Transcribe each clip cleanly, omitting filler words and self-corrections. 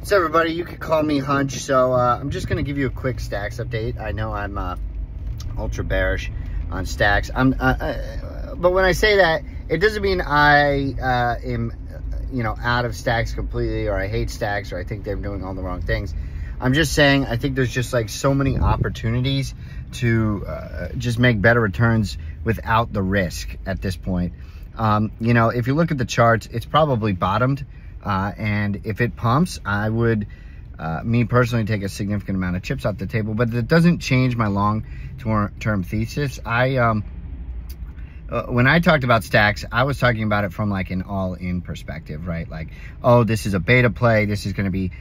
So everybody, you could call me Hunch. So I'm just going to give you a quick stacks update. I know I'm ultra bearish on stacks. But when I say that, it doesn't mean I am, out of stacks completely, or I hate stacks, or I think they're doing all the wrong things. I'm just saying I think there's just like so many opportunities to just make better returns without the risk at this point. If you look at the charts, it's probably bottomed. And if it pumps, I would, me personally, take a significant amount of chips off the table, but that doesn't change my long-term thesis. When I talked about stacks, I was talking about it from like an all-in perspective, right? Like, oh, this is a beta play. This is going to be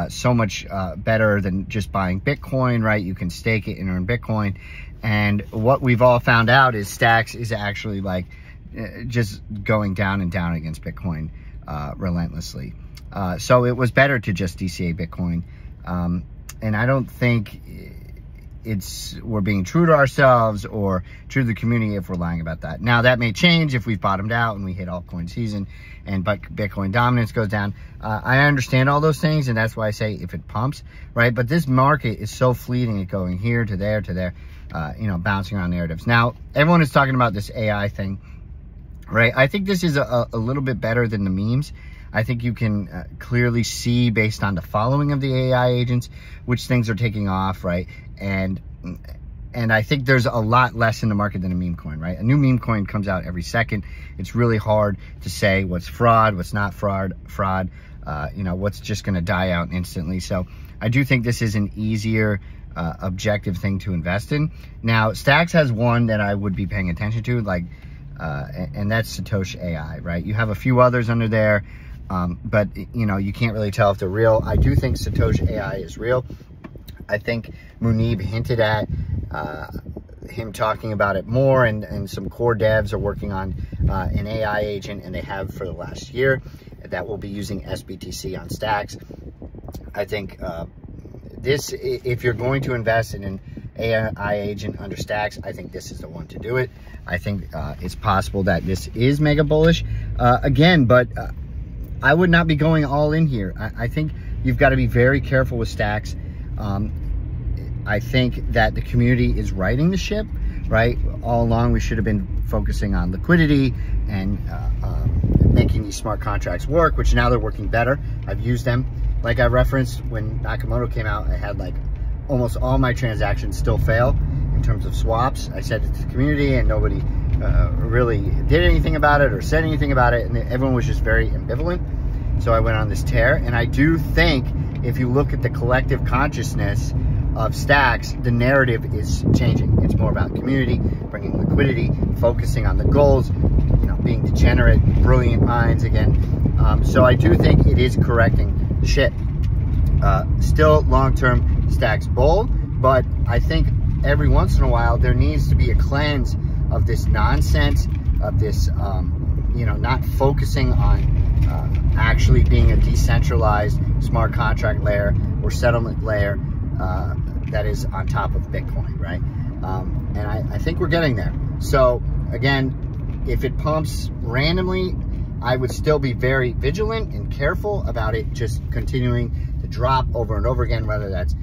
so much better than just buying Bitcoin, right? You can stake it and earn Bitcoin. And what we've all found out is stacks is actually like just going down and down against Bitcoin relentlessly. So it was better to just DCA Bitcoin. And I don't think we're being true to ourselves or true to the community if we're lying about that. Now that may change if we've bottomed out and we hit altcoin season and Bitcoin dominance goes down. I understand all those things, and that's why I say if it pumps, right? But this market is so fleeting, it going here to there to there, bouncing around narratives. Now everyone is talking about this AI thing, right? I think this is a little bit better than the memes. I think you can clearly see based on the following of the AI agents, which things are taking off, right? And I think there's a lot less in the market than a meme coin, right? A new meme coin comes out every second. It's really hard to say what's fraud, what's not fraud, what's just going to die out instantly. So I do think this is an easier, objective thing to invest in. Now, Stacks has one that I would be paying attention to, and that's Satoshi AI, right? You have a few others under there, but you can't really tell if they're real. I do think Satoshi AI is real. I think Munib hinted at him talking about it more, and some core devs are working on an AI agent, and they have for the last year, that will be using SBTC on Stacks. I think if you're going to invest in an AI agent under Stacks, I think this is the one to do it. I think it's possible that this is mega bullish again, but I would not be going all in here. I think you've got to be very careful with Stacks. I think that the community is righting the ship, right? All along, we should have been focusing on liquidity and making these smart contracts work, which now they're working better. I've used them. Like I referenced, when Nakamoto came out, I had like almost all my transactions still fail in terms of swaps. I said it to the community, and nobody really did anything about it or said anything about it, and everyone was just very ambivalent. So I went on this tear, and I do think if you look at the collective consciousness of Stacks, the narrative is changing. It's more about community, bringing liquidity, focusing on the goals, being degenerate, brilliant minds again. So I do think it is correcting the ship. Still long-term Stacks bull, but I think every once in a while there needs to be a cleanse of this nonsense, of this, not focusing on actually being a decentralized smart contract layer or settlement layer that is on top of Bitcoin, right? And I think we're getting there. So again, if it pumps randomly, I would still be very vigilant and careful about it just continuing to drop over and over again, whether that's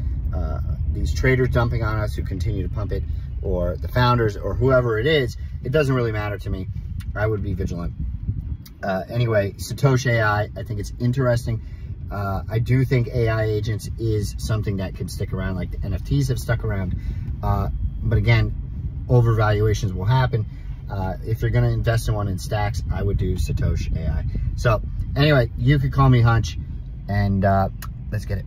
these traders dumping on us who continue to pump it, or the founders, or whoever it is. It doesn't really matter to me. I would be vigilant. Anyway, Satoshi AI, I think it's interesting. I do think AI agents is something that could stick around, like the NFTs have stuck around. But again, overvaluations will happen. If you're going to invest in one in Stacks, I would do Satoshi AI. So anyway, you could call me Hunch, and let's get it.